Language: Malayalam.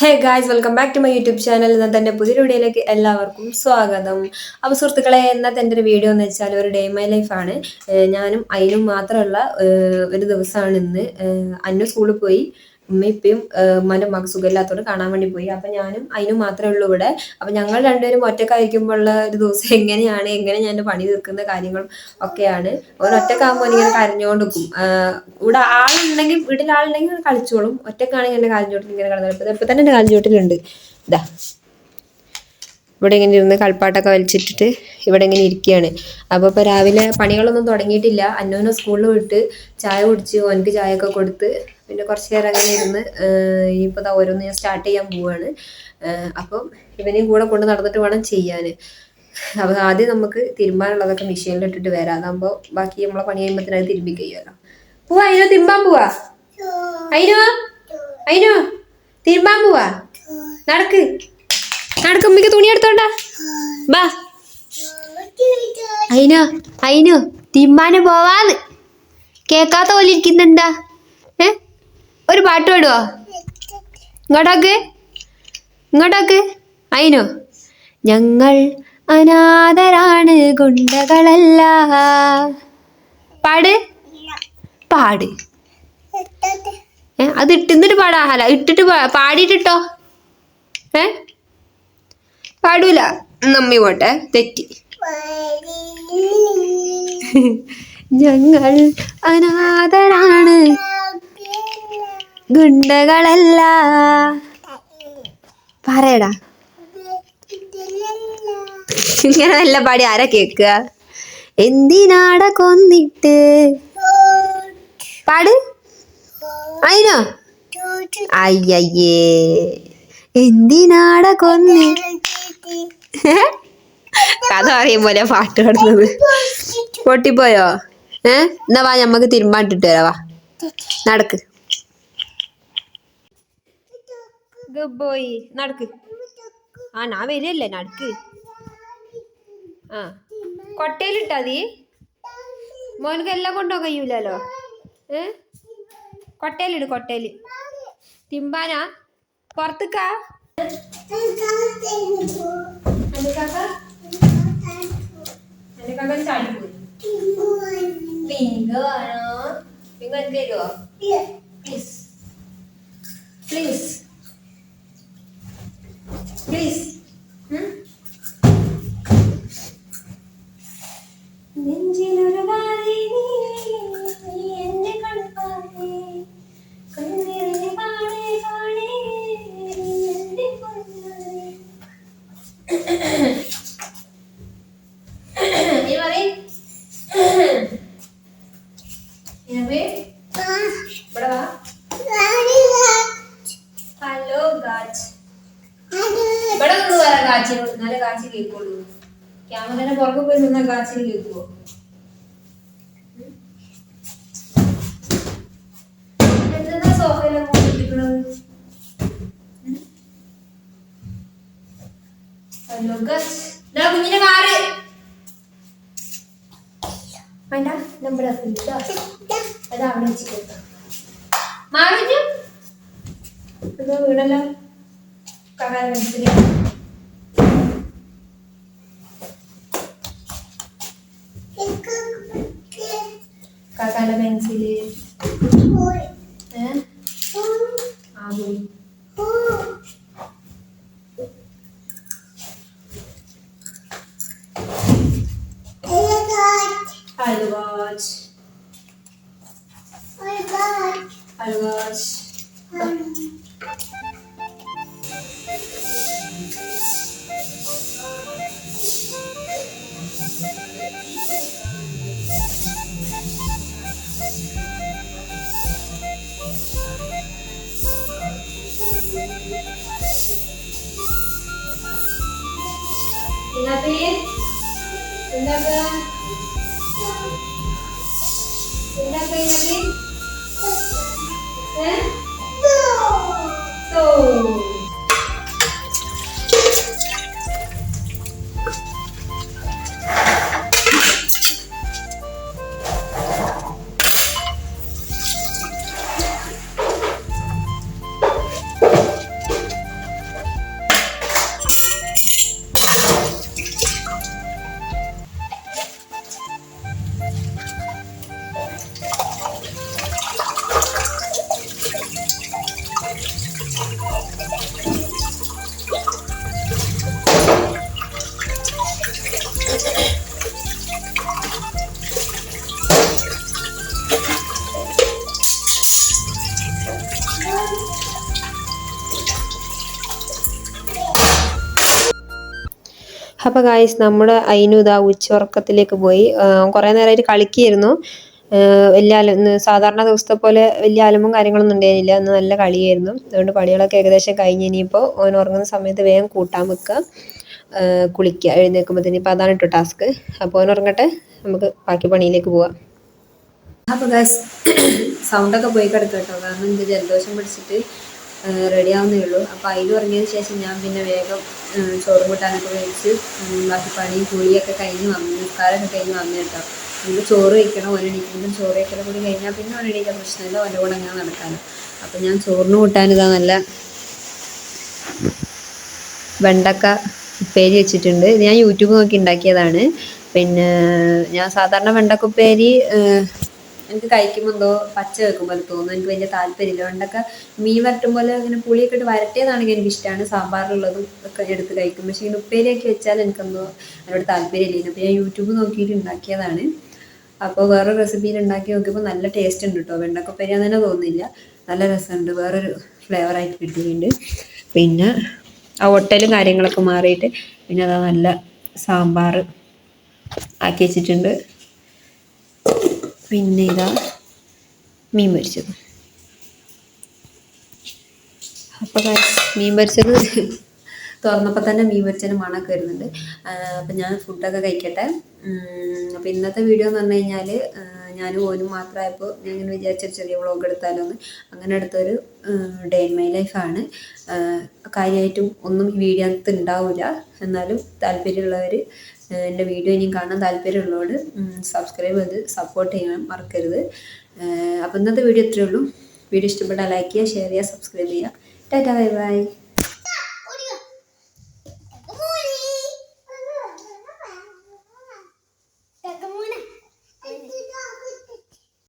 Hey guys, welcome back to my YouTube channel. ഇന്നത്തെ എൻ്റെ പുതിയൊരു വീഡിയോയിലേക്ക് എല്ലാവർക്കും സ്വാഗതം. അപ്പോൾ സുഹൃത്തുക്കളെ, ഇന്നത്തെ എൻ്റെ ഒരു വീഡിയോ എന്ന് വെച്ചാൽ ഒരു ഡേ മൈ ലൈഫാണ്. ഞാനും അതിനും മാത്രമുള്ള ഒരു ദിവസമാണ് ഇന്ന്. അന്നു സ്കൂളിൽ പോയി, ഉമ്മയും ഇപ്പയും ഉമ്മാൻ്റെ ഉമ്മക്ക് സുഖമില്ലാത്തതുകൊണ്ട് കാണാൻ വേണ്ടി പോയി. അപ്പം ഞാനും അതിനും മാത്രമേ ഉള്ളൂ ഇവിടെ. അപ്പം ഞങ്ങൾ രണ്ടുപേരും ഒറ്റക്കായിരിക്കുമ്പോഴുള്ള ഒരു ദിവസം എങ്ങനെ ഞാൻ എൻ്റെ പണി തീർക്കുന്ന കാര്യങ്ങളും ഒക്കെയാണ്. ഓൻ ഒറ്റക്കാകുമ്പോൾ ഇങ്ങനെ കരഞ്ഞുകൊണ്ട് നിൽക്കും. ഇവിടെ ആളുണ്ടെങ്കിൽ, വീട്ടിൽ ആളുണ്ടെങ്കിൽ കളിച്ചോളും. ഒറ്റക്കാണെങ്കിൽ എൻ്റെ കാലിഞ്ചോട്ടിൽ ഇങ്ങനെ കിടന്നിട്ട് ഇപ്പം തന്നെ എൻ്റെ കാലിഞ്ചോട്ടിലുണ്ട്. ഇതാ ഇവിടെ ഇങ്ങനെ ഇരുന്ന് കളിപ്പാട്ടൊക്കെ വലിച്ചിട്ടിട്ട് ഇവിടെ ഇങ്ങനെ ഇരിക്കുകയാണ്. അപ്പോൾ ഇപ്പോൾ രാവിലെ പണികളൊന്നും തുടങ്ങിയിട്ടില്ല. അന്നൂനെ സ്കൂളിൽ വിട്ട് ചായ കുടിച്ച് ഓനക്ക് ചായയൊക്കെ കൊടുത്ത് പിന്നെ കുറച്ച് നേരം അങ്ങനെ ഇരുന്ന് ഇനിയിപ്പോൾ ഓരോന്ന് ഞാൻ സ്റ്റാർട്ട് ചെയ്യാൻ പോവുകയാണ്. അപ്പം ഇവനെയും കൂടെ കൊണ്ട് നടന്നിട്ട് വേണം ചെയ്യാൻ. അപ്പോൾ ആദ്യം നമുക്ക് തിരുമ്പാനുള്ളതൊക്കെ മെഷീനിലിട്ടിട്ട് വരാം. അതാകുമ്പോൾ ബാക്കി നമ്മളെ പണി കഴിയുമ്പോഴത്തേന് അത് തിരുമ്പി കഴിയുമല്ലോ. പോവാ അതിനോ, തിരുമ്പാൻ പോവാ. അതിനോ തിരുമ്പാൻ പോവാ. നടക്ക് ഉമ്മക്ക് തുണി എടുത്തോണ്ടാ ബാ. അതിനോ തിരുമ്പാന് പോവാന്ന് കേക്കാത്ത പോലെ ഇരിക്കുന്നെന്താ? ഒരു പാട്ട് പാടുവോ? ഇങ്ങോട്ടാക്ക്. അതിനോ ഞങ്ങൾ അനാഥരാണ്, ഗുണ്ടകളല്ല. പാട് അത് ഇട്ടുന്നിട്ട് പാടാ. അല്ല ഇട്ടിട്ട് പാടിയിട്ടോ. പാടൂല. നമ്മി പോട്ടെ, തെറ്റി. ഞങ്ങൾ അനാഥരാണ്, ഗുണ്ടകളല്ല. പറയടാ. ഇങ്ങനെ നല്ല പാടി ആരാ കേക്കുക? എന്തിനാട കൊന്നിട്ട് പാട്. അതിനോ അയ്യയ്യേ എന്തിനാട കൊന്നി. കഥ പറയും പോലെ പാട്ട് പാടുന്നത്. പൊട്ടിപ്പോയോ? എന്നാ വാ, ഞമ്മക്ക് തിരുമ്പാണ്ടിട്ട് വരാ. വാ നടക്ക്. ഗുഡ് ബോയ്, നടക്ക്. ഞാൻ വരില്ലേ, നടക്ക്. കൊട്ടയിലിട്ടാ മതി. മോനക്ക് എല്ലാം കൊണ്ടുപോകാൻ കഴിയൂലോ. കൊട്ടയില് തിമ്പാനാ പുറത്തേക്കാ. പ്ലീസ് നെഞ്ചിലൊരു വാരി നീ എന്നെ കൺപാറേ കണ്ണിറിഞ്ഞ് കാണേ എന്നെ കൊണ്ടേ. ഹലോ ഗാച്ച്. ഇവിടെ നിന്ന് പറയാം കാച്ചി, നല്ല കാച്ചി കേൾക്കുള്ളൂ. ക്യാമറയുടെ പുറകെ പോയി നിന്ന കാച്ചിൽ കേൾക്കുവോ? എന്താ സോഫയിലൊക്കെ കൊണ്ടിരിക്കുന്നത്? ഹലോ ഗാച്ച്. കുഞ്ഞിനെ മാറി വേണ്ട. നമ്മുടെ അതാ അവിടെ വെച്ചിട്ട് മാറിഞ്ഞു. എന്താ വീടല്ലോ കകാൻ മനസ്സിലാ. കാക്കാന്റെ പെൻസില് പോയി. അപ്പോൾ ഗായ്സ് നമ്മുടെ അയിനു ഇതാ ഉച്ചയുറക്കത്തിലേക്ക് പോയി. കുറേ നേരമായിട്ട് കളിക്കുകയായിരുന്നു. വലിയ സാധാരണ ദിവസത്തെ പോലെ വലിയ അലമ്പും കാര്യങ്ങളൊന്നും ഉണ്ടായിരുന്നില്ല. അന്ന് നല്ല കളിയായിരുന്നു. അതുകൊണ്ട് പണികളൊക്കെ ഏകദേശം കഴിഞ്ഞ് ഇനിയിപ്പോൾ ഓൻ ഉറങ്ങുന്ന സമയത്ത് വേഗം കൂട്ടാൻ വെക്കുക, കുളിക്കുക, എഴുന്നേൽക്കുമ്പോഴത്തേന്. ഇപ്പോൾ അതാണ് കേട്ടോ ടാസ്ക്. അപ്പോൾ ഓൻ ഉറങ്ങട്ടെ, നമുക്ക് ബാക്കി പണിയിലേക്ക് പോവാം. അപ്പോൾ ഗായ്സ് സൗണ്ടൊക്കെ പോയി കിടക്കുക കേട്ടോ, കാരണം എൻ്റെ ജലദോഷം പിടിച്ചിട്ട് റെഡി ആവുന്നേ ഉള്ളൂ. അപ്പോൾ അതിൽ ഉറങ്ങിയതിന് ശേഷം ഞാൻ പിന്നെ വേഗം ചോറും കൂട്ടാനൊക്കെ കഴിച്ച് ബാക്കി പണിയും കുളിയൊക്കെ കഴിഞ്ഞ് വന്നു, നിസ്കാരമൊക്കെ കഴിഞ്ഞ് വന്നു കേട്ടോ. നമുക്ക് ചോറ് കഴിക്കണം, ഓനെണീക്കുമ്പോൾ ചോറ് കഴിക്കണം കൂടി കഴിഞ്ഞാൽ പിന്നെ ഓനെണീക്കാൻ പ്രശ്നമില്ല, ഓൻ്റെ കൂടെ അങ്ങനെ നടക്കാനും. അപ്പോൾ ഞാൻ ചോറിന് കൂട്ടാനിതാ നല്ല വെണ്ടക്ക ഉപ്പേരി വെച്ചിട്ടുണ്ട്. ഇത് ഞാൻ യൂട്യൂബ് നോക്കി ഉണ്ടാക്കിയതാണ്. പിന്നെ ഞാൻ സാധാരണ വെണ്ടക്ക ഉപ്പേരി എനിക്ക് കഴിക്കുമ്പോൾ എന്തോ പച്ച വെക്കുമ്പോൾ അത് തോന്നുന്നു, എനിക്ക് വലിയ താല്പര്യമില്ല. വെണ്ടക്ക മീൻ വരട്ടും പോലെ ഇങ്ങനെ പുളിയൊക്കെ ഇട്ട് വരട്ടിയതാണെങ്കിൽ എനിക്കിഷ്ടമാണ്, സാമ്പാറിലുള്ളതും ഒക്കെ എടുത്ത് കഴിക്കും. പക്ഷേ ഇങ്ങനെ ഉപ്പേരിയൊക്കെ വെച്ചാൽ എനിക്കെന്തോ അതിനോട് താല്പര്യമില്ല. അപ്പോൾ ഞാൻ യൂട്യൂബ് നോക്കിയിട്ട് ഉണ്ടാക്കിയതാണ്. അപ്പോൾ വേറൊരു റെസിപ്പിയിൽ ഉണ്ടാക്കി നോക്കിയപ്പോൾ നല്ല ടേസ്റ്റ് ഉണ്ട് കേട്ടോ. വെണ്ടക്ക ഉപ്പേരിയാന്ന് തന്നെ തോന്നുന്നില്ല, നല്ല രസമുണ്ട്, വേറൊരു ഫ്ലേവറായിട്ട് കിട്ടിയിട്ടുണ്ട്. പിന്നെ ആ ഒട്ടലും കാര്യങ്ങളൊക്കെ മാറിയിട്ട് പിന്നെ അതാ നല്ല സാമ്പാർ ആക്കി വെച്ചിട്ടുണ്ട്. പിന്നെ ഇതാ മീൻ പൊരിച്ചത്. അപ്പോൾ മീൻ പൊരിച്ചത് തുറന്നപ്പോൾ തന്നെ മീൻ പൊരിച്ചതിന് മണമൊക്കെ വരുന്നുണ്ട്. അപ്പം ഞാൻ ഫുഡൊക്കെ കഴിക്കട്ടെ. അപ്പോൾ ഇന്നത്തെ വീഡിയോ എന്ന് പറഞ്ഞു കഴിഞ്ഞാൽ ഞാനും ഓനും മാത്രമായപ്പോൾ ഞാൻ ഇങ്ങനെ വിചാരിച്ചൊരു ചെറിയ വ്ളോഗ് എടുത്താലോ എന്ന്, അങ്ങനെ എടുത്തൊരു ഡേ ഇൻ മൈ ലൈഫാണ്. കാര്യമായിട്ടും ഒന്നും ഈ വീഡിയോ അകത്ത് ഉണ്ടാവില്ല, എന്നാലും താല്പര്യമുള്ളവർ എൻ്റെ വീഡിയോ ഇനിയും കാണാൻ താല്പര്യമുള്ളവർ സബ്സ്ക്രൈബ് ചെയ്ത് സപ്പോർട്ട് ചെയ്യാൻ മറക്കരുത്. അപ്പോൾ ഇന്നത്തെ വീഡിയോ ഇത്രയേ ഉള്ളൂ. വീഡിയോ ഇഷ്ടപ്പെട്ടാൽ ലൈക്ക് ചെയ്യുക, ഷെയർ ചെയ്യുക, സബ്സ്ക്രൈബ് ചെയ്യുക. Tata, bye bye.